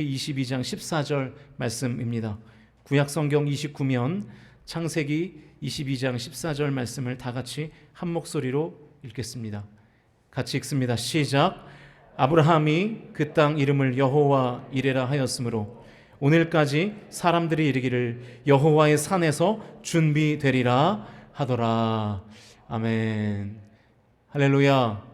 22장 14절 말씀입니다. 구약성경 29면 창세기 22장 14절 말씀을 다 같이 한 목소리로 읽겠습니다. 같이 읽습니다. 시작. 아브라함이 그 땅 이름을 여호와 이레라 하였으므로 오늘까지 사람들이 이르기를 여호와의 산에서 준비되리라 하더라. 아멘. 할렐루야.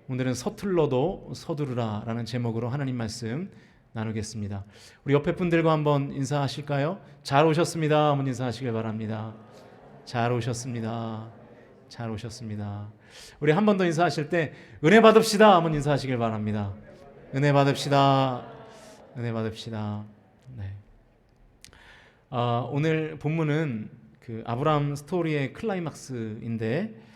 오늘은 서툴러도 서두르라 라는 제목으로 하나님 말씀 나누겠습니다. 우리 옆에 분들과 한번 인사하실까요? 잘 오셨습니다. 한번 인사하시길 바랍니다. 잘 오셨습니다. 잘 오셨습니다. 우리 한 번 더 인사하실 때 은혜 받읍시다. 한번 인사하시길 바랍니다. 은혜 받읍시다. 은혜 받읍시다. 네. 오늘 본문은 그 아브라함 스토리의 클라이막스인데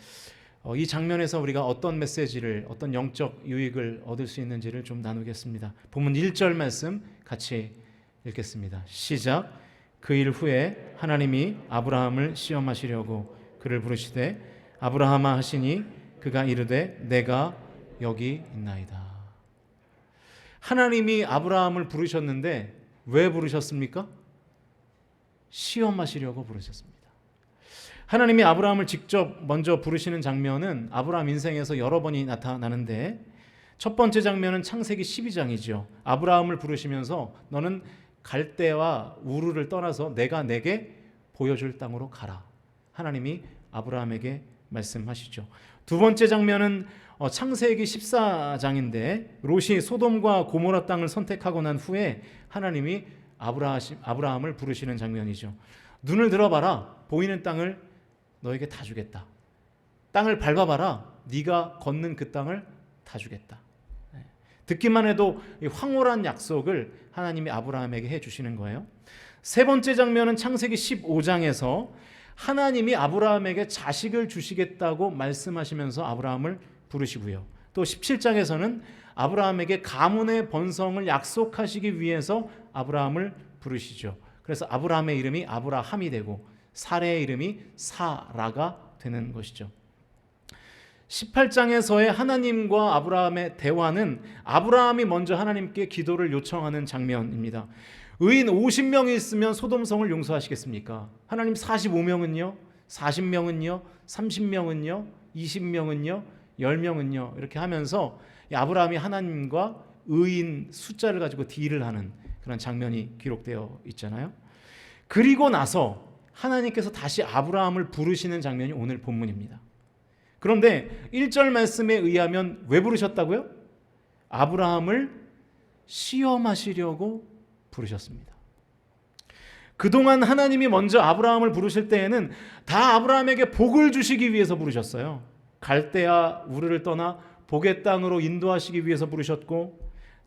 이 장면에서 우리가 어떤 메시지를, 어떤 영적 유익을 얻을 수 있는지를 좀 나누겠습니다. 본문 1절 말씀 같이 읽겠습니다. 시작. 그 일 후에 하나님이 아브라함을 시험하시려고 그를 부르시되 아브라함아 하시니 그가 이르되 내가 여기 있나이다. 하나님이 아브라함을 부르셨는데 왜 부르셨습니까? 시험하시려고 부르셨습니다. 하나님이 아브라함을 직접 먼저 부르시는 장면은 아브라함 인생에서 여러 번이 나타나는데 첫 번째 장면은 창세기 12장이죠. 아브라함을 부르시면서 너는 갈대와 우르를 떠나서 내가 내게 보여줄 땅으로 가라. 하나님이 아브라함에게 말씀하시죠. 두 번째 장면은 창세기 14장인데 롯이 소돔과 고모라 땅을 선택하고 난 후에 하나님이 아브라함을 부르시는 장면이죠. 눈을 들어봐라. 보이는 땅을 너에게 다 주겠다. 땅을 밟아봐라. 네가 걷는 그 땅을 다 주겠다. 듣기만 해도 황홀한 약속을 하나님이 아브라함에게 해주시는 거예요. 세 번째 장면은 창세기 15장에서 하나님이 아브라함에게 자식을 주시겠다고 말씀하시면서 아브라함을 부르시고요. 또 17장에서는 아브라함에게 가문의 번성을 약속하시기 위해서 아브라함을 부르시죠. 그래서 아브라함의 이름이 아브라함이 되고 사레의 이름이 사라가 되는 것이죠. 18장에서의 하나님과 아브라함의 대화는 아브라함이 먼저 하나님께 기도를 요청하는 장면입니다. 의인 50명이 있으면 소돔성을 용서하시겠습니까? 하나님 45명은요? 40명은요? 30명은요? 20명은요? 10명은요? 이렇게 하면서 아브라함이 하나님과 의인 숫자를 가지고 딜을 하는 그런 장면이 기록되어 있잖아요. 그리고 나서 하나님께서 다시 아브라함을 부르시는 장면이 오늘 본문입니다. 그런데 1절 말씀에 의하면 왜 부르셨다고요? 아브라함을 시험하시려고 부르셨습니다. 그동안 하나님이 먼저 아브라함을 부르실 때에는 다 아브라함에게 복을 주시기 위해서 부르셨어요. 갈대아 우르를 떠나 복의 땅으로 인도하시기 위해서 부르셨고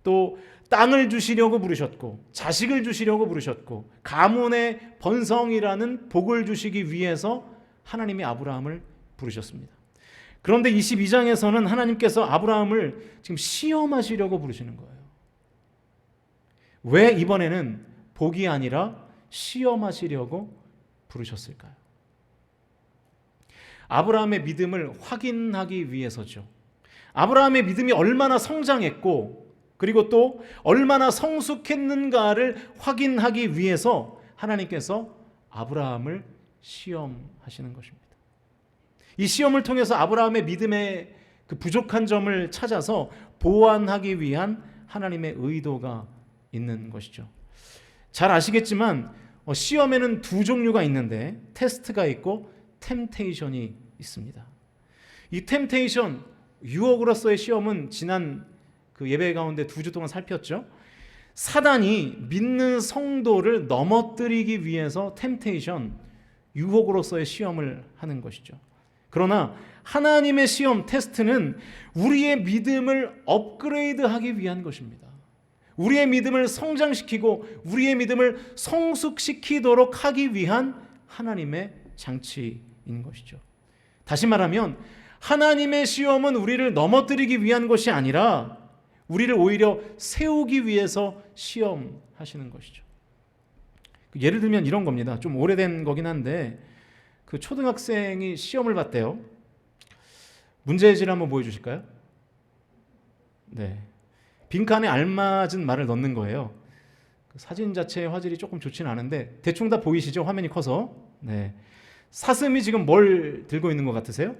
또 땅을 주시려고 부르셨고 자식을 주시려고 부르셨고 가문의 번성이라는 복을 주시기 위해서 하나님이 아브라함을 부르셨습니다. 그런데 22장에서는 하나님께서 아브라함을 지금 시험하시려고 부르시는 거예요. 왜 이번에는 복이 아니라 시험하시려고 부르셨을까요? 아브라함의 믿음을 확인하기 위해서죠. 아브라함의 믿음이 얼마나 성장했고 그리고 또 얼마나 성숙했는가를 확인하기 위해서 하나님께서 아브라함을 시험하시는 것입니다. 이 시험을 통해서 아브라함의 믿음의 그 부족한 점을 찾아서 보완하기 위한 하나님의 의도가 있는 것이죠. 잘 아시겠지만 시험에는 두 종류가 있는데 테스트가 있고 템테이션이 있습니다. 이 템테이션, 유혹으로서의 시험은 지난 그 예배 가운데 2주 동안 살폈죠. 사단이 믿는 성도를 넘어뜨리기 위해서 템테이션, 유혹으로서의 시험을 하는 것이죠. 그러나 하나님의 시험, 테스트는 우리의 믿음을 업그레이드하기 위한 것입니다. 우리의 믿음을 성장시키고 우리의 믿음을 성숙시키도록 하기 위한 하나님의 장치인 것이죠. 다시 말하면 하나님의 시험은 우리를 넘어뜨리기 위한 것이 아니라 우리를 오히려 세우기 위해서 시험하시는 것이죠. 예를 들면 이런 겁니다. 좀 오래된 거긴 한데 그 초등학생이 시험을 봤대요. 문제지를 한번 보여주실까요? 네. 빈칸에 알맞은 말을 넣는 거예요. 그 사진 자체의 화질이 조금 좋지는 않은데 대충 다 보이시죠? 화면이 커서. 네. 사슴이 지금 뭘 들고 있는 것 같으세요?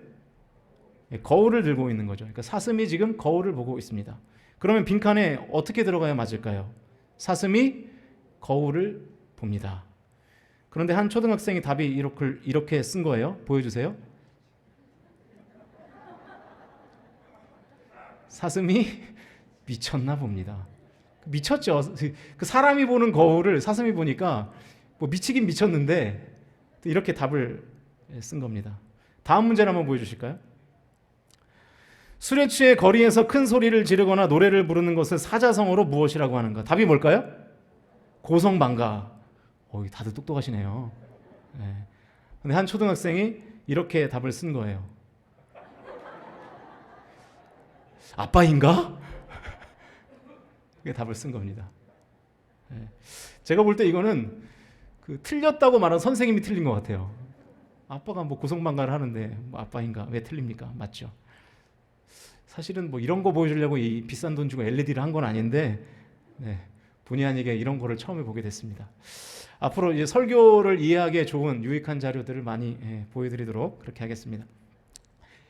네, 거울을 들고 있는 거죠. 그러니까 사슴이 지금 거울을 보고 있습니다. 그러면 빈칸에 어떻게 들어가야 맞을까요? 사슴이 거울을 봅니다. 그런데 한 초등학생이 답이 이렇게 쓴 거예요. 보여주세요. 사슴이 미쳤나 봅니다. 미쳤죠. 그 사람이 보는 거울을 사슴이 보니까 뭐 미치긴 미쳤는데 이렇게 답을 쓴 겁니다. 다음 문제를 한번 보여주실까요? 술에 취해 거리에서 큰 소리를 지르거나 노래를 부르는 것을 사자성어로 무엇이라고 하는가? 답이 뭘까요? 고성방가. 다들 똑똑하시네요. 네. 근데 한 초등학생이 이렇게 답을 쓴 거예요. 아빠인가? 그게 답을 쓴 겁니다. 네. 제가 볼 때 이거는 그 틀렸다고 말한 선생님이 틀린 것 같아요. 아빠가 뭐 고성방가를 하는데 뭐 아빠인가? 왜 틀립니까? 맞죠? 사실은 뭐 이런 거 보여주려고 이 비싼 돈 주고 LED를 한 건 아닌데 네, 본의 아니게 이런 거를 처음에 보게 됐습니다. 앞으로 이제 설교를 이해하기에 좋은 유익한 자료들을 많이 보여드리도록 그렇게 하겠습니다.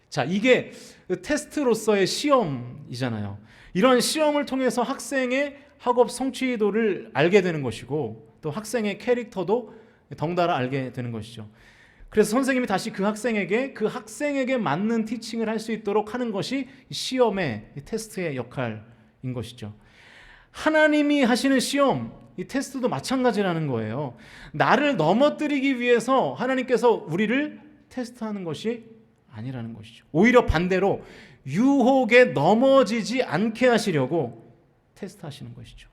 자, 이게 테스트로서의 시험이잖아요. 이런 시험을 통해서 학생의 학업 성취도를 알게 되는 것이고 또 학생의 캐릭터도 덩달아 알게 되는 것이죠. 그래서 선생님이 다시 그 학생에게 맞는 티칭을 할 수 있도록 하는 것이 시험의 테스트의 역할인 것이죠. 하나님이 하시는 시험, 이 테스트도 마찬가지라는 거예요. 나를 넘어뜨리기 위해서 하나님께서 우리를 테스트하는 것이 아니라는 것이죠. 오히려 반대로 유혹에 넘어지지 않게 하시려고 테스트하시는 것이죠.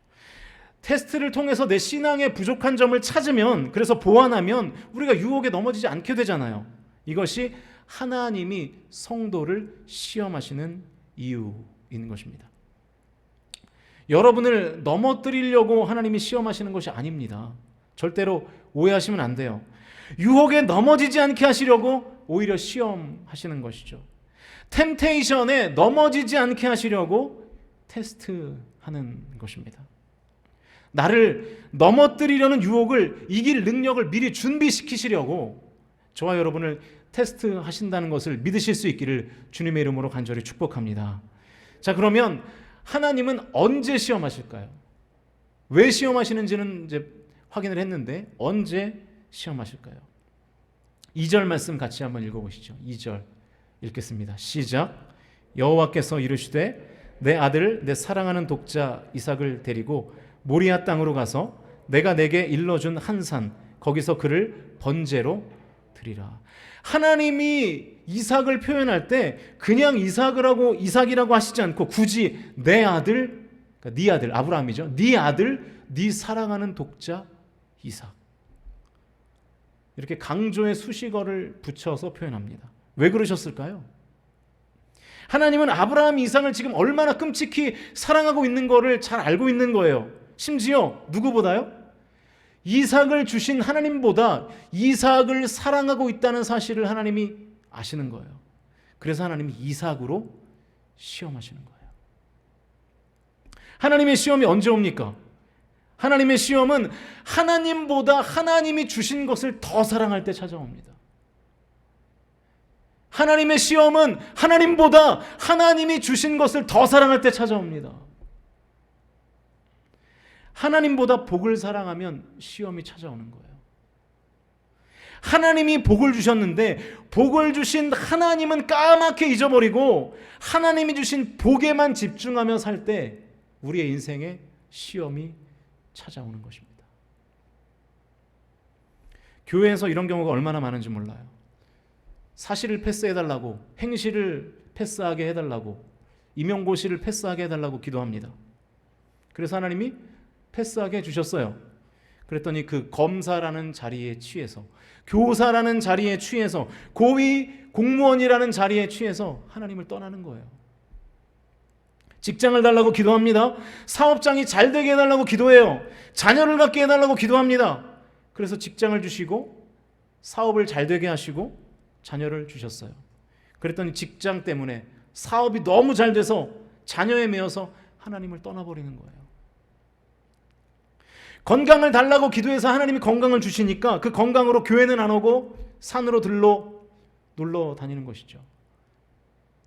테스트를 통해서 내 신앙의 부족한 점을 찾으면, 그래서 보완하면 우리가 유혹에 넘어지지 않게 되잖아요. 이것이 하나님이 성도를 시험하시는 이유인 것입니다. 여러분을 넘어뜨리려고 하나님이 시험하시는 것이 아닙니다. 절대로 오해하시면 안 돼요. 유혹에 넘어지지 않게 하시려고 오히려 시험하시는 것이죠. 템테이션에 넘어지지 않게 하시려고 테스트하는 것입니다. 나를 넘어뜨리려는 유혹을 이길 능력을 미리 준비시키시려고 저와 여러분을 테스트하신다는 것을 믿으실 수 있기를 주님의 이름으로 간절히 축복합니다. 자, 그러면 하나님은 언제 시험하실까요? 왜 시험하시는지는 이제 확인을 했는데 언제 시험하실까요? 2절 말씀 같이 한번 읽어보시죠. 2절 읽겠습니다. 시작. 여호와께서 이르시되 내 아들 내 사랑하는 독자 이삭을 데리고 모리아 땅으로 가서 내가 내게 일러준 한 산 거기서 그를 번제로 드리라. 하나님이 이삭을 표현할 때 그냥 이삭이라고 하시지 않고 굳이 내 아들, 그러니까 네 아들 아브라함이죠. 네 아들, 네 사랑하는 독자 이삭. 이렇게 강조의 수식어를 붙여서 표현합니다. 왜 그러셨을까요? 하나님은 아브라함 이삭을 지금 얼마나 끔찍히 사랑하고 있는 것을 잘 알고 있는 거예요. 심지어 누구보다요? 이삭을 주신 하나님보다 이삭을 사랑하고 있다는 사실을 하나님이 아시는 거예요. 그래서 하나님이 이삭으로 시험하시는 거예요. 하나님의 시험이 언제 옵니까? 하나님의 시험은 하나님보다 하나님이 주신 것을 더 사랑할 때 찾아옵니다. 하나님의 시험은 하나님보다 하나님이 주신 것을 더 사랑할 때 찾아옵니다. 하나님보다 복을 사랑하면 시험이 찾아오는 거예요. 하나님이 복을 주셨는데 복을 주신 하나님은 까맣게 잊어버리고 하나님이 주신 복에만 집중하며 살 때 우리의 인생에 시험이 찾아오는 것입니다. 교회에서 이런 경우가 얼마나 많은지 몰라요. 사실을 패스해달라고, 행실을 패스하게 해달라고, 임용고시를 패스하게 해달라고 기도합니다. 그래서 하나님이 패스하게 해주셨어요. 그랬더니 그 검사라는 자리에 취해서, 교사라는 자리에 취해서, 고위 공무원이라는 자리에 취해서 하나님을 떠나는 거예요. 직장을 달라고 기도합니다. 사업장이 잘 되게 해달라고 기도해요. 자녀를 갖게 해달라고 기도합니다. 그래서 직장을 주시고 사업을 잘 되게 하시고 자녀를 주셨어요. 그랬더니 직장 때문에 사업이 너무 잘 돼서 자녀에 매여서 하나님을 떠나버리는 거예요. 건강을 달라고 기도해서 하나님이 건강을 주시니까 그 건강으로 교회는 안 오고 산으로 들로 놀러 다니는 것이죠.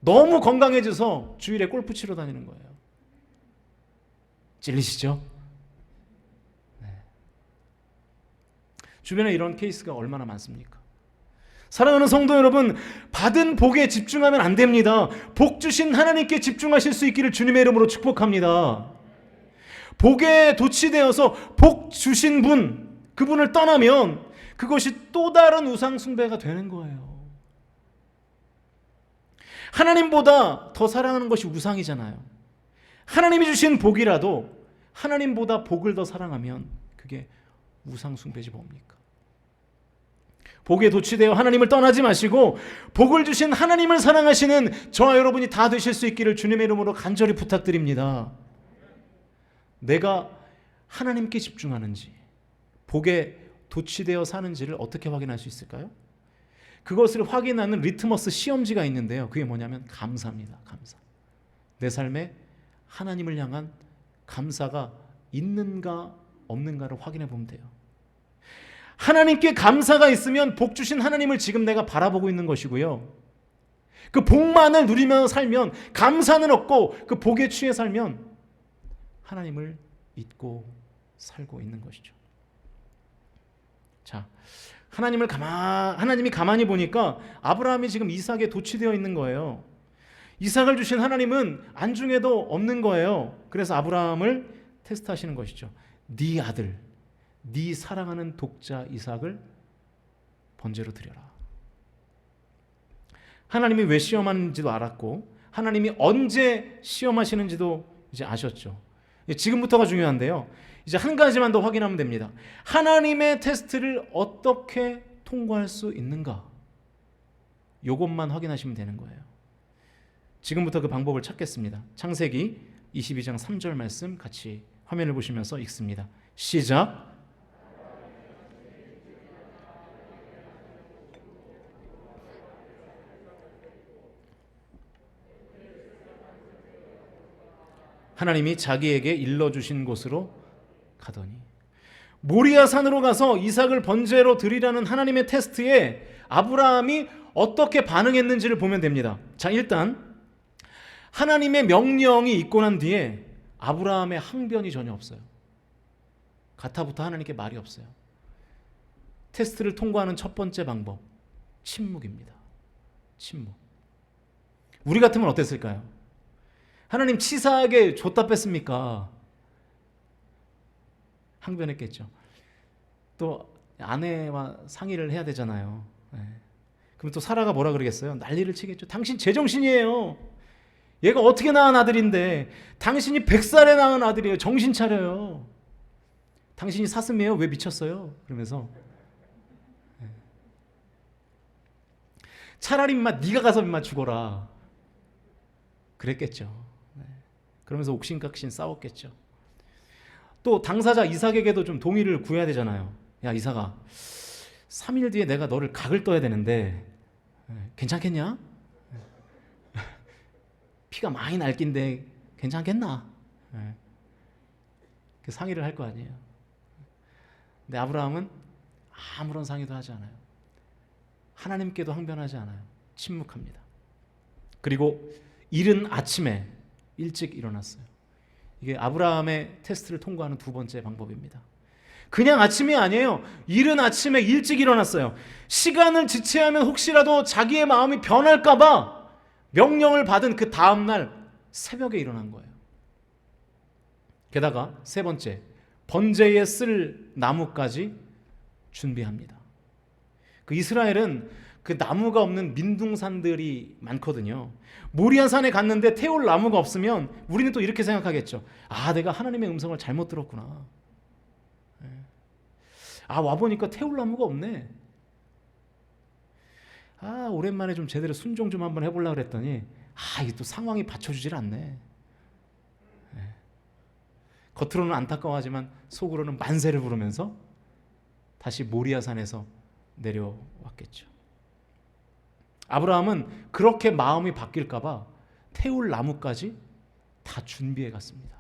너무 건강해져서 주일에 골프 치러 다니는 거예요. 찔리시죠? 네. 주변에 이런 케이스가 얼마나 많습니까? 사랑하는 성도 여러분, 받은 복에 집중하면 안 됩니다. 복 주신 하나님께 집중하실 수 있기를 주님의 이름으로 축복합니다. 복에 도취되어서 복 주신 분, 그분을 떠나면 그것이 또 다른 우상 숭배가 되는 거예요. 하나님보다 더 사랑하는 것이 우상이잖아요. 하나님이 주신 복이라도 하나님보다 복을 더 사랑하면 그게 우상 숭배지 뭡니까? 복에 도취되어 하나님을 떠나지 마시고 복을 주신 하나님을 사랑하시는 저와 여러분이 다 되실 수 있기를 주님의 이름으로 간절히 부탁드립니다. 내가 하나님께 집중하는지, 복에 도취되어 사는지를 어떻게 확인할 수 있을까요? 그것을 확인하는 리트머스 시험지가 있는데요. 그게 뭐냐면 감사입니다. 감사. 내 삶에 하나님을 향한 감사가 있는가 없는가를 확인해 보면 돼요. 하나님께 감사가 있으면 복 주신 하나님을 지금 내가 바라보고 있는 것이고요. 그 복만을 누리며 살면, 감사는 없고 그 복에 취해 살면 하나님을 잊고 살고 있는 것이죠. 자, 하나님이 가만히 보니까 아브라함이 지금 이삭에 도취되어 있는 거예요. 이삭을 주신 하나님은 안중에도 없는 거예요. 그래서 아브라함을 테스트하시는 것이죠. 네 아들, 네 사랑하는 독자 이삭을 번제로 드려라. 하나님이 왜 시험하는지도 알았고 하나님이 언제 시험하시는지도 이제 아셨죠. 지금부터가 중요한데요. 이제 한 가지만 더 확인하면 됩니다. 하나님의 테스트를 어떻게 통과할 수 있는가? 이것만 확인하시면 되는 거예요. 지금부터 그 방법을 찾겠습니다. 창세기 22장 3절 말씀 같이 화면을 보시면서 읽습니다. 시작. 하나님이 자기에게 일러주신 곳으로 가더니, 모리아 산으로 가서 이삭을 번제로 드리라는 하나님의 테스트에 아브라함이 어떻게 반응했는지를 보면 됩니다. 자, 일단 하나님의 명령이 있고 난 뒤에 아브라함의 항변이 전혀 없어요. 가타부터 하나님께 말이 없어요. 테스트를 통과하는 첫 번째 방법, 침묵입니다. 침묵. 우리 같으면 어땠을까요? 하나님 치사하게 줬다 뺐습니까? 항변했겠죠. 또 아내와 상의를 해야 되잖아요. 네. 그럼 또 사라가 뭐라 그러겠어요? 난리를 치겠죠. 당신 제정신이에요. 얘가 어떻게 낳은 아들인데, 당신이 100살에 낳은 아들이에요. 정신 차려요. 당신이 사슴이에요? 왜 미쳤어요? 그러면서 네. 차라리 인마 네가 가서 인마 죽어라. 그랬겠죠. 네. 그러면서 옥신각신 싸웠겠죠. 또 당사자 이삭에게도 좀 동의를 구해야 되잖아요. 야, 이삭아, 3일 뒤에 내가 너를 각을 떠야 되는데 괜찮겠냐? 피가 많이 날 낀데 괜찮겠나? 상의를 할 거 아니에요. 근데 아브라함은 아무런 상의도 하지 않아요. 하나님께도 항변하지 않아요. 침묵합니다. 그리고 이른 아침에 일찍 일어났어요. 이게 아브라함의 테스트를 통과하는 두 번째 방법입니다. 그냥 아침이 아니에요. 이른 아침에 일찍 일어났어요. 시간을 지체하면 혹시라도 자기의 마음이 변할까 봐 명령을 받은 그 다음날 새벽에 일어난 거예요. 게다가 세 번째, 번제에 쓸 나무까지 준비합니다. 그 이스라엘은 그 나무가 없는 민둥산들이 많거든요. 모리아산에 갔는데 태울 나무가 없으면 우리는 또 이렇게 생각하겠죠. 아, 내가 하나님의 음성을 잘못 들었구나. 아, 와보니까 태울 나무가 없네. 아, 오랜만에 좀 제대로 순종 좀 한번 해보려고 그랬더니 이게 또 상황이 받쳐주질 않네. 겉으로는 안타까워하지만 속으로는 만세를 부르면서 다시 모리아산에서 내려왔겠죠. 아브라함은 그렇게 마음이 바뀔까 봐 태울 나무까지 다 준비해 갔습니다.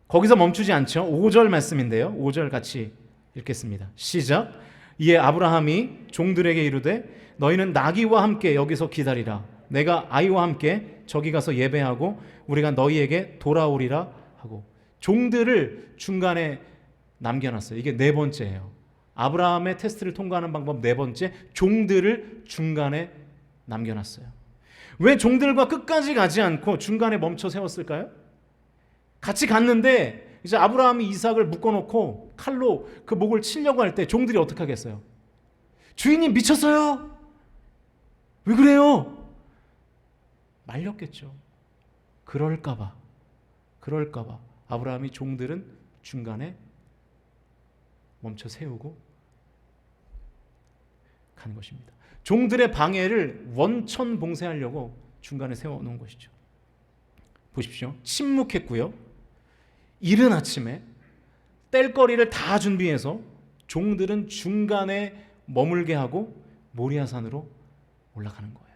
거기서 멈추지 않죠. 5절 말씀인데요. 5절 같이 읽겠습니다. 시작. 이에 아브라함이 종들에게 이르되 너희는 나귀와 함께 여기서 기다리라. 내가 아이와 함께 저기 가서 예배하고 우리가 너희에게 돌아오리라 하고, 종들을 중간에 남겨놨어요. 이게 네 번째예요. 아브라함의 테스트를 통과하는 방법 네 번째, 종들을 중간에 남겨놨어요. 왜 종들과 끝까지 가지 않고 중간에 멈춰 세웠을까요? 같이 갔는데 이제 아브라함이 이삭을 묶어놓고 칼로 그 목을 치려고 할 때 종들이 어떻게 하겠어요? 주인님 미쳤어요? 왜 그래요? 말렸겠죠. 그럴까봐 아브라함이 종들은 중간에 멈춰 세우고 가는 것입니다. 종들의 방해를 원천봉쇄하려고 중간에 세워놓은 것이죠. 보십시오. 침묵했고요. 이른 아침에 뗄거리를 다 준비해서 종들은 중간에 머물게 하고 모리아산으로 올라가는 거예요.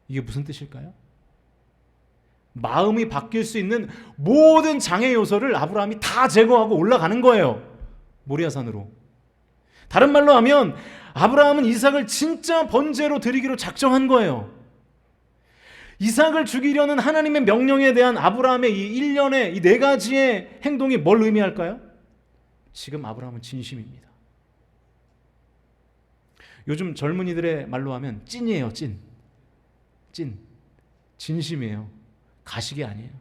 이게 무슨 뜻일까요? 마음이 바뀔 수 있는 모든 장애 요소를 아브라함이 다 제거하고 올라가는 거예요. 모리아산으로. 다른 말로 하면 아브라함은 이삭을 진짜 번제로 드리기로 작정한 거예요. 이삭을 죽이려는 하나님의 명령에 대한 아브라함의 이 일련의 이 네 가지의 행동이 뭘 의미할까요? 지금 아브라함은 진심입니다. 요즘 젊은이들의 말로 하면 찐이에요. 찐. 진심이에요. 가식이 아니에요.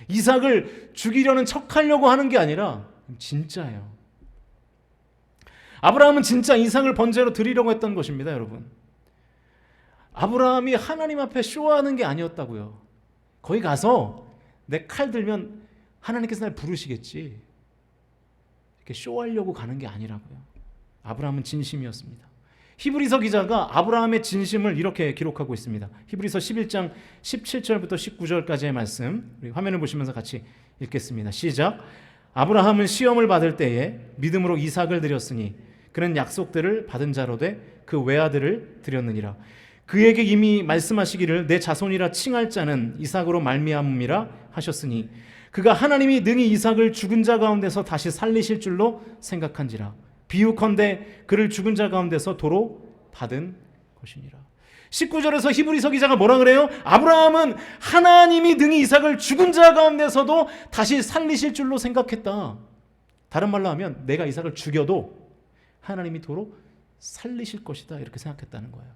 이삭을 죽이려는 척하려고 하는 게 아니라 진짜예요. 아브라함은 진짜 이삭을 번제로 드리려고 했던 것입니다, 여러분. 아브라함이 하나님 앞에 쇼하는 게 아니었다고요. 거기 가서 내 칼 들면 하나님께서 날 부르시겠지, 이렇게 쇼하려고 가는 게 아니라고요. 아브라함은 진심이었습니다. 히브리서 기자가 아브라함의 진심을 이렇게 기록하고 있습니다. 히브리서 11장 17절부터 19절까지의 말씀, 우리 화면을 보시면서 같이 읽겠습니다. 시작. 아브라함은 시험을 받을 때에 믿음으로 이삭을 드렸으니 그는 약속들을 받은 자로 돼 그 외아들을 드렸느니라. 그에게 이미 말씀하시기를 내 자손이라 칭할 자는 이삭으로 말미암음이라 하셨으니 그가 하나님이 능히 이삭을 죽은 자 가운데서 다시 살리실 줄로 생각한지라. 비유컨대 그를 죽은 자 가운데서 도로 받은 것이니라. 19절에서 히브리서 기자가 뭐라 그래요? 아브라함은 하나님이 능히 이삭을 죽은 자 가운데서도 다시 살리실 줄로 생각했다. 다른 말로 하면 내가 이삭을 죽여도 하나님이 도로 살리실 것이다, 이렇게 생각했다는 거예요.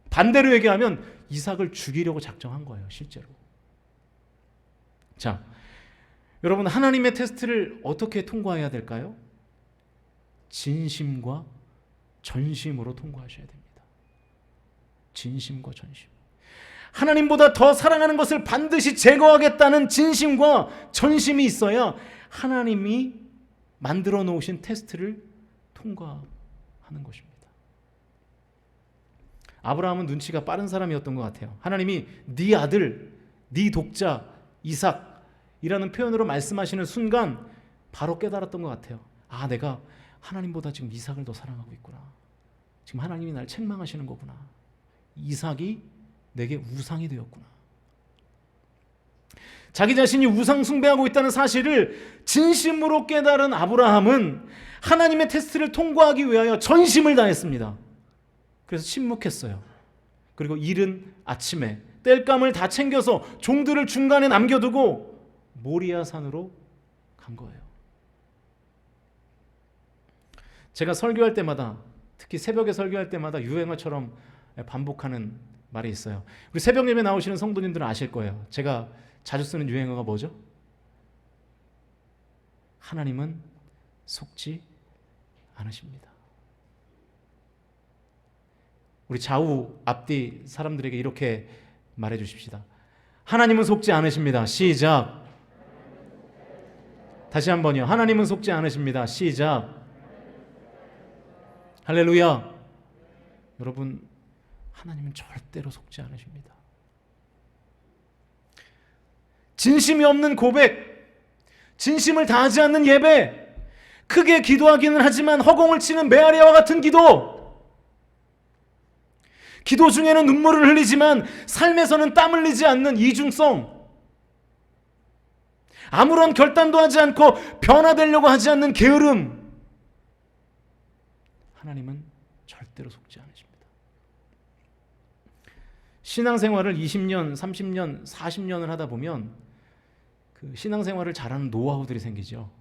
반대로 얘기하면 이삭을 죽이려고 작정한 거예요, 실제로. 자, 여러분, 하나님의 테스트를 어떻게 통과해야 될까요? 진심과 전심으로 통과하셔야 됩니다. 진심과 전심. 하나님보다 더 사랑하는 것을 반드시 제거하겠다는 진심과 전심이 있어야 하나님이 만들어 놓으신 테스트를 통과하는 것입니다. 아브라함은 눈치가 빠른 사람이었던 것 같아요. 하나님이 네 아들, 네 독자 이삭이라는 표현으로 말씀하시는 순간 바로 깨달았던 것 같아요. 아, 내가 하나님보다 지금 이삭을 더 사랑하고 있구나. 지금 하나님이 날 책망하시는 거구나. 이삭이 내게 우상이 되었구나. 자기 자신이 우상 숭배하고 있다는 사실을 진심으로 깨달은 아브라함은 하나님의 테스트를 통과하기 위하여 전심을 다했습니다. 그래서 침묵했어요. 그리고 이른 아침에 땔감을 다 챙겨서 종들을 중간에 남겨두고 모리아 산으로 간 거예요. 제가 설교할 때마다, 특히 새벽에 설교할 때마다 유행어처럼 반복하는 말이 있어요. 우리 새벽 예배 나오시는 성도님들은 아실 거예요. 제가 자주 쓰는 유행어가 뭐죠? 하나님은 속지 않으십니다. 우리 좌우 앞뒤 사람들에게 이렇게 말해 주십시다. 하나님은 속지 않으십니다. 시작. 다시 한번요. 하나님은 속지 않으십니다. 시작. 할렐루야. 여러분, 하나님은 절대로 속지 않으십니다. 진심이 없는 고백, 진심을 다하지 않는 예배, 크게 기도하기는 하지만 허공을 치는 메아리와 같은 기도 중에는 눈물을 흘리지만 삶에서는 땀 흘리지 않는 이중성, 아무런 결단도 하지 않고 변화되려고 하지 않는 게으름, 하나님은 절대로 속지 않으십니다. 신앙생활을 20년, 30년, 40년을 하다 보면 그 신앙생활을 잘하는 노하우들이 생기죠.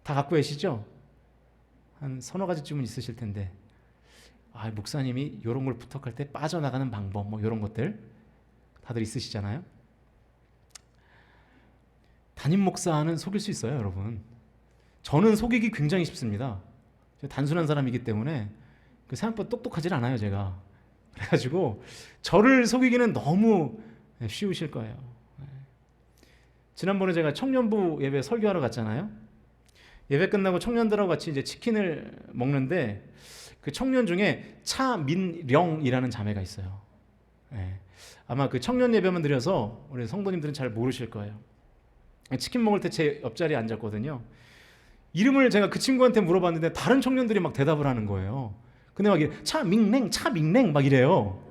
다 갖고 계시죠? 한 서너 가지쯤은 있으실 텐데, 목사님이 이런 걸 부탁할 때 빠져나가는 방법, 뭐 이런 것들 다들 있으시잖아요. 담임 목사는 속일 수 있어요, 여러분. 저는 속이기 굉장히 쉽습니다. 단순한 사람이기 때문에 생각보다 똑똑하진 않아요, 제가. 그래가지고 저를 속이기는 너무 쉬우실 거예요. 지난번에 제가 청년부 예배 설교하러 갔잖아요. 예배 끝나고 청년들하고 같이 이제 치킨을 먹는데 그 청년 중에 차민령이라는 자매가 있어요. 아마 그 청년 예배만 드려서 우리 성도님들은 잘 모르실 거예요. 치킨 먹을 때 제 옆자리에 앉았거든요. 이름을 제가 그 친구한테 물어봤는데 다른 청년들이 막 대답을 하는 거예요. 근데 막 차밍랭 막 이래요.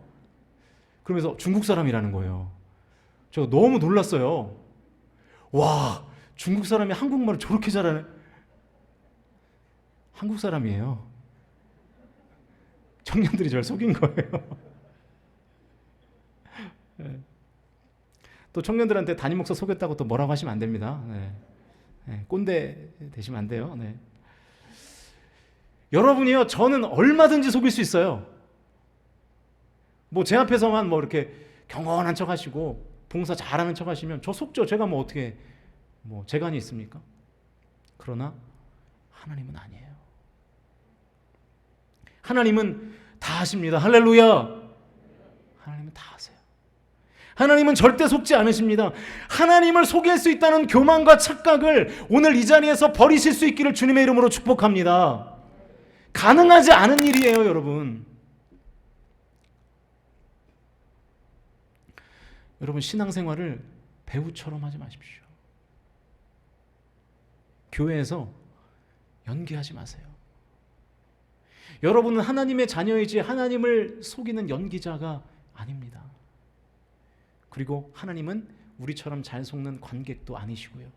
그러면서 중국 사람이라는 거예요. 저 너무 놀랐어요. 와, 중국 사람이 한국말을 저렇게 잘하네. 한국 사람이에요. 청년들이 저를 속인 거예요. 또 청년들한테 담임 목사 속였다고 또 뭐라고 하시면 안 됩니다. 꼰대 되시면 안 돼요. 여러분이요, 저는 얼마든지 속일 수 있어요. 뭐 제 앞에서만 뭐 이렇게 경건한 척 하시고 봉사 잘하는 척 하시면 저 속죠. 제가 뭐 어떻게 뭐 재간이 있습니까? 그러나 하나님은 아니에요. 하나님은 다 하십니다. 할렐루야. 하나님은 다 하세요. 하나님은 절대 속지 않으십니다. 하나님을 속일 수 있다는 교만과 착각을 오늘 이 자리에서 버리실 수 있기를 주님의 이름으로 축복합니다. 가능하지 않은 일이에요, 여러분. 여러분, 신앙생활을 배우처럼 하지 마십시오. 교회에서 연기하지 마세요. 여러분은 하나님의 자녀이지 하나님을 속이는 연기자가 아닙니다. 그리고 하나님은 우리처럼 잘 속는 관객도 아니시고요.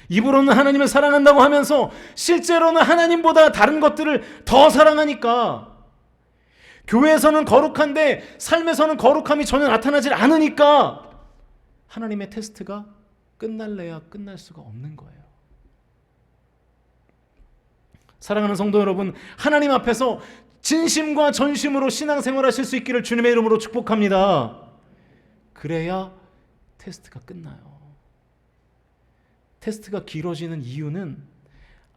입으로는 하나님을 사랑한다고 하면서 실제로는 하나님보다 다른 것들을 더 사랑하니까, 교회에서는 거룩한데 삶에서는 거룩함이 전혀 나타나질 않으니까 하나님의 테스트가 끝날래야 끝날 수가 없는 거예요. 사랑하는 성도 여러분, 하나님 앞에서 진심과 전심으로 신앙생활 하실 수 있기를 주님의 이름으로 축복합니다. 그래야 테스트가 끝나요. 테스트가 길어지는 이유는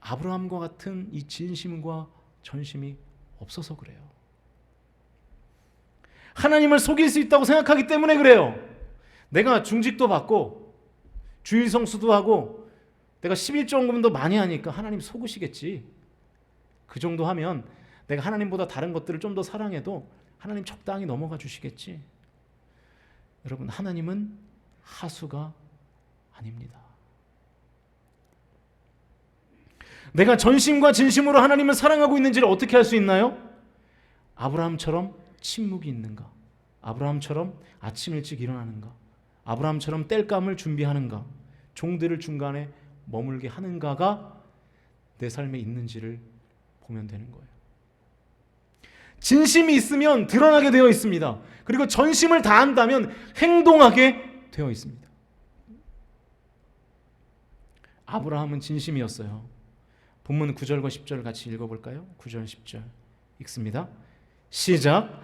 아브라함과 같은 이 진심과 전심이 없어서 그래요. 하나님을 속일 수 있다고 생각하기 때문에 그래요. 내가 중직도 받고 주일 성수도 하고 내가 11조원금도 많이 하니까 하나님 속으시겠지. 그 정도 하면 내가 하나님보다 다른 것들을 좀 더 사랑해도 하나님 적당히 넘어가 주시겠지. 여러분, 하나님은 하수가 아닙니다. 내가 전심과 진심으로 하나님을 사랑하고 있는지를 어떻게 할 수 있나요? 아브라함처럼 침묵이 있는가? 아브라함처럼 아침 일찍 일어나는가? 아브라함처럼 땔감을 준비하는가? 종들을 중간에 머물게 하는가가 내 삶에 있는지를 보면 되는 거예요. 진심이 있으면 드러나게 되어 있습니다. 그리고 전심을 다한다면 행동하게 되어 있습니다. 아브라함은 진심이었어요. 본문 9절과 10절 같이 읽어볼까요? 9절 10절 읽습니다. 시작.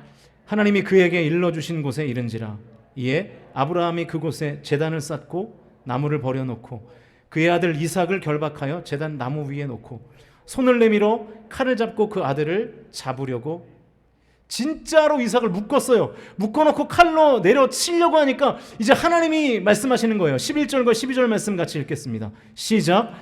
하나님이 그에게 일러주신 곳에 이른지라. 이에 아브라함이 그곳에 제단을 쌓고 나무를 버려놓고 그의 아들 이삭을 결박하여 제단 나무 위에 놓고 손을 내밀어 칼을 잡고 그 아들을 잡으려고, 진짜로 이삭을 묶었어요. 묶어놓고 칼로 내려치려고 하니까 이제 하나님이 말씀하시는 거예요. 11절과 12절 말씀 같이 읽겠습니다. 시작.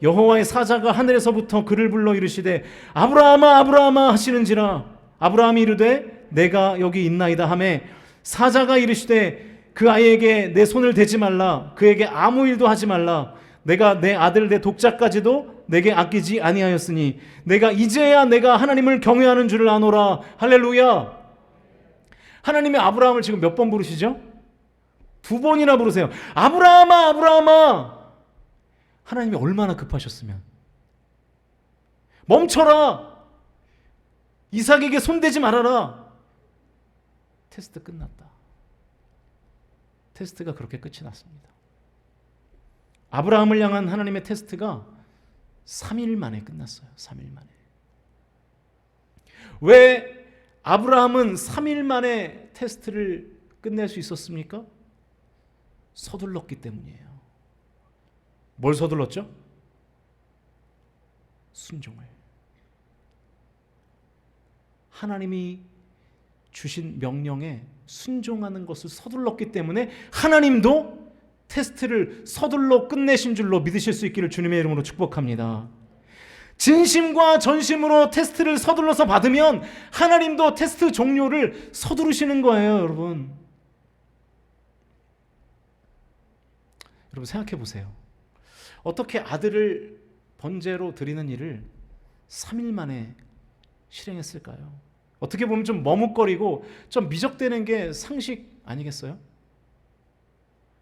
여호와의 사자가 하늘에서부터 그를 불러 이르시되 아브라함아 아브라함아 하시는지라. 아브라함이 이르되 내가 여기 있나이다 하매 사자가 이르시되 그 아이에게 내 손을 대지 말라. 그에게 아무 일도 하지 말라. 내가 내 아들 내 독자까지도 내게 아끼지 아니하였으니 내가 이제야 내가 하나님을 경외하는 줄을 아노라. 할렐루야. 하나님이 아브라함을 지금 몇 번 부르시죠? 2번이나 부르세요. 아브라함아, 아브라함아. 하나님이 얼마나 급하셨으면. 멈춰라. 이삭에게 손대지 말아라. 테스트 끝났다. 테스트가 그렇게 끝이 났습니다. 아브라함을 향한 하나님의 테스트가 3일 만에 끝났어요. 3일 만에. 왜 아브라함은 3일 만에 테스트를 끝낼 수 있었습니까? 서둘렀기 때문이에요. 뭘 서둘렀죠? 순종을. 하나님이 주신 명령에 순종하는 것을 서둘렀기 때문에 하나님도 테스트를 서둘러 끝내신 줄로 믿으실 수 있기를 주님의 이름으로 축복합니다. 진심과 전심으로 테스트를 서둘러서 받으면 하나님도 테스트 종료를 서두르시는 거예요, 여러분. 여러분 생각해 보세요. 어떻게 아들을 번제로 드리는 일을 3일 만에 실행했을까요? 어떻게 보면 좀 머뭇거리고 좀 미적대는 게 상식 아니겠어요?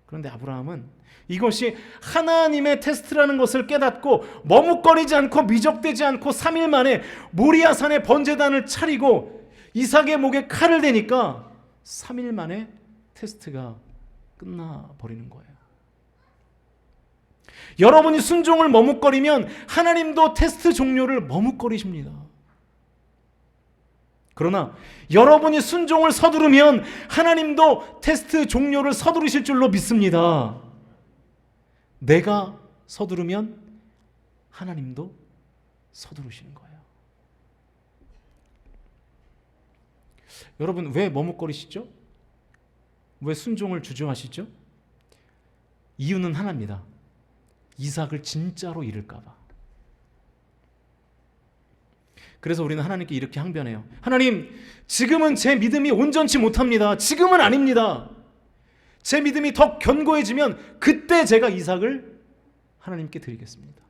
그런데 아브라함은 이것이 하나님의 테스트라는 것을 깨닫고 머뭇거리지 않고 미적대지 않고 3일 만에 모리아산에 번제단을 차리고 이삭의 목에 칼을 대니까 3일 만에 테스트가 끝나버리는 거예요. 여러분이 순종을 머뭇거리면 하나님도 테스트 종료를 머뭇거리십니다. 그러나 여러분이 순종을 서두르면 하나님도 테스트 종료를 서두르실 줄로 믿습니다. 내가 서두르면 하나님도 서두르시는 거예요. 여러분 왜 머뭇거리시죠? 왜 순종을 주저하시죠? 이유는 하나입니다. 이삭을 진짜로 잃을까 봐. 그래서 우리는 하나님께 이렇게 항변해요. 하나님, 지금은 제 믿음이 온전치 못합니다. 지금은 아닙니다. 제 믿음이 더 견고해지면 그때 제가 이삭을 하나님께 드리겠습니다.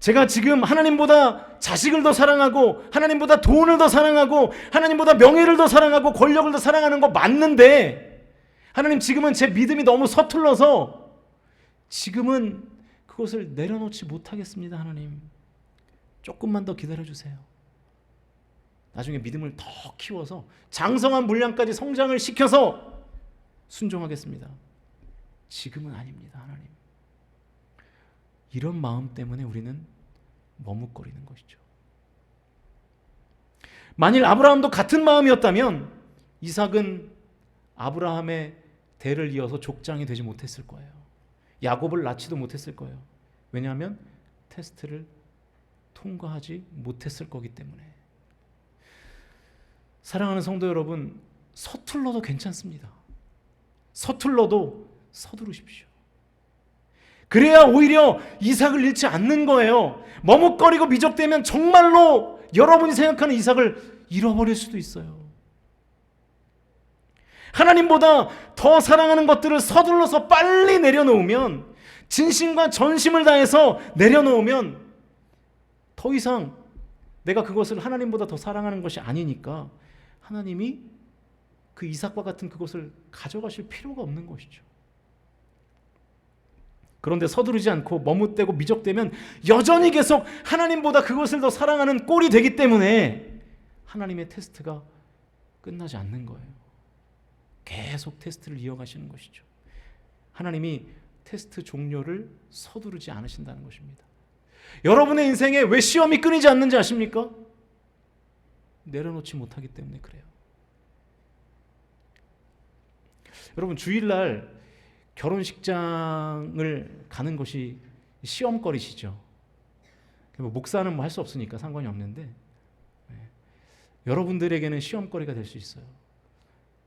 제가 지금 하나님보다 자식을 더 사랑하고 하나님보다 돈을 더 사랑하고 하나님보다 명예를 더 사랑하고 권력을 더 사랑하는 거 맞는데 하나님 지금은 제 믿음이 너무 서툴러서 지금은 그것을 내려놓지 못하겠습니다. 하나님 조금만 더 기다려주세요. 나중에 믿음을 더 키워서 장성한 분량까지 성장을 시켜서 순종하겠습니다. 지금은 아닙니다. 하나님. 이런 마음 때문에 우리는 머뭇거리는 것이죠. 만일 아브라함도 같은 마음이었다면 이삭은 아브라함의 대를 이어서 족장이 되지 못했을 거예요. 야곱을 낳지도 못했을 거예요. 왜냐하면 테스트를 통과하지 못했을 거기 때문에. 사랑하는 성도 여러분, 서툴러도 괜찮습니다. 서툴러도 서두르십시오. 그래야 오히려 이삭을 잃지 않는 거예요. 머뭇거리고 미적대면 정말로 여러분이 생각하는 이삭을 잃어버릴 수도 있어요. 하나님보다 더 사랑하는 것들을 서둘러서 빨리 내려놓으면, 진심과 전심을 다해서 내려놓으면 더 이상 내가 그것을 하나님보다 더 사랑하는 것이 아니니까 하나님이 그 이삭과 같은 그것을 가져가실 필요가 없는 것이죠. 그런데 서두르지 않고 머뭇대고 미적대면 여전히 계속 하나님보다 그것을 더 사랑하는 꼴이 되기 때문에 하나님의 테스트가 끝나지 않는 거예요. 계속 테스트를 이어가시는 것이죠. 하나님이 테스트 종료를 서두르지 않으신다는 것입니다. 여러분의 인생에 왜 시험이 끊이지 않는지 아십니까? 내려놓지 못하기 때문에 그래요. 여러분 주일날 결혼식장을 가는 것이 시험거리시죠. 목사는 뭐 할 수 없으니까 상관이 없는데 여러분들에게는 시험거리가 될 수 있어요.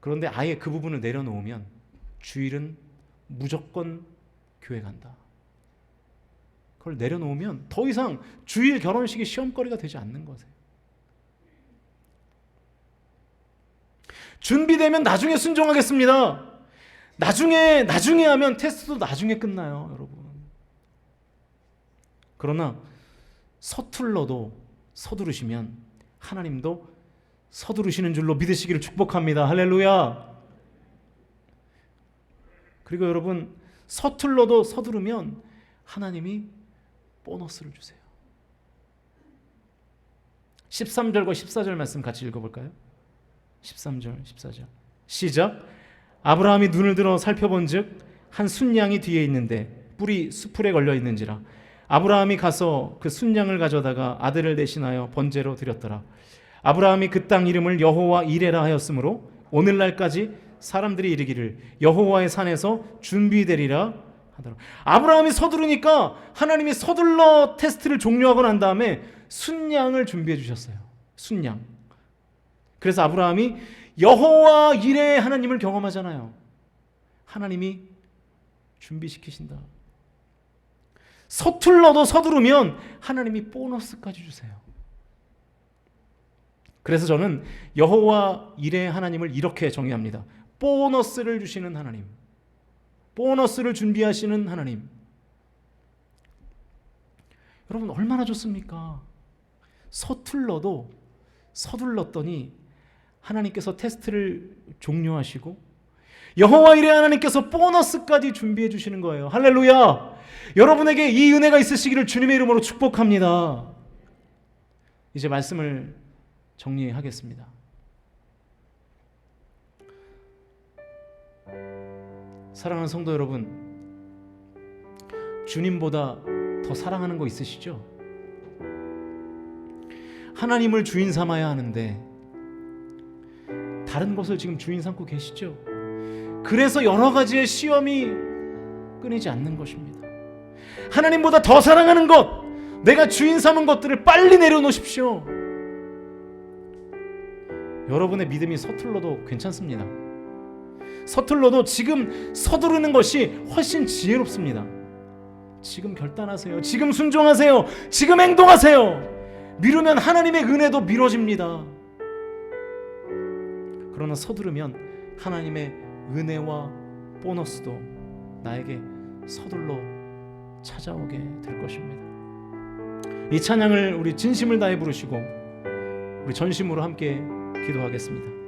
그런데 아예 그 부분을 내려놓으면 주일은 무조건 교회 간다. 그걸 내려놓으면 더 이상 주일 결혼식이 시험거리가 되지 않는 거세요. 준비되면 나중에 순종하겠습니다. 나중에 하면 테스트도 나중에 끝나요, 여러분. 그러나 서툴러도 서두르시면 하나님도 서두르시는 줄로 믿으시기를 축복합니다. 할렐루야. 그리고 여러분, 서툴러도 서두르면 하나님이 보너스를 주세요. 13절과 14절 말씀 같이 읽어볼까요? 13절, 14절 시작. 아브라함이 눈을 들어 살펴본즉 한 순양이 뒤에 있는데 뿔이 수풀에 걸려 있는지라. 아브라함이 가서 그 순양을 가져다가 아들을 대신하여 번제로 드렸더라. 아브라함이 그 땅 이름을 여호와 이레라 하였으므로 오늘날까지 사람들이 이르기를 여호와의 산에서 준비되리라 하더라. 아브라함이 서두르니까 하나님이 서둘러 테스트를 종료하고 난 다음에 순양을 준비해 주셨어요. 순양. 그래서 아브라함이 여호와 이레 하나님을 경험하잖아요. 하나님이 준비시키신다. 서툴러도 서두르면 하나님이 보너스까지 주세요. 그래서 저는 여호와 이레 하나님을 이렇게 정의합니다. 보너스를 주시는 하나님, 보너스를 준비하시는 하나님. 여러분, 얼마나 좋습니까? 서툴러도 서둘렀더니 하나님께서 테스트를 종료하시고 여호와 이레 하나님께서 보너스까지 준비해 주시는 거예요. 할렐루야. 여러분에게 이 은혜가 있으시기를 주님의 이름으로 축복합니다. 이제 말씀을 정리하겠습니다. 사랑하는 성도 여러분, 주님보다 더 사랑하는 거 있으시죠? 하나님을 주인 삼아야 하는데 다른 것을 지금 주인 삼고 계시죠? 그래서 여러 가지의 시험이 끊이지 않는 것입니다. 하나님보다 더 사랑하는 것, 내가 주인 삼은 것들을 빨리 내려놓으십시오. 여러분의 믿음이 서툴러도 괜찮습니다. 서툴러도 지금 서두르는 것이 훨씬 지혜롭습니다. 지금 결단하세요. 지금 순종하세요. 지금 행동하세요. 미루면 하나님의 은혜도 미뤄집니다. 그러나 서두르면 하나님의 은혜와 보너스도 나에게 서둘러 찾아오게 될 것입니다. 이 찬양을 우리 진심을 다해 부르시고 우리 전심으로 함께 기도하겠습니다.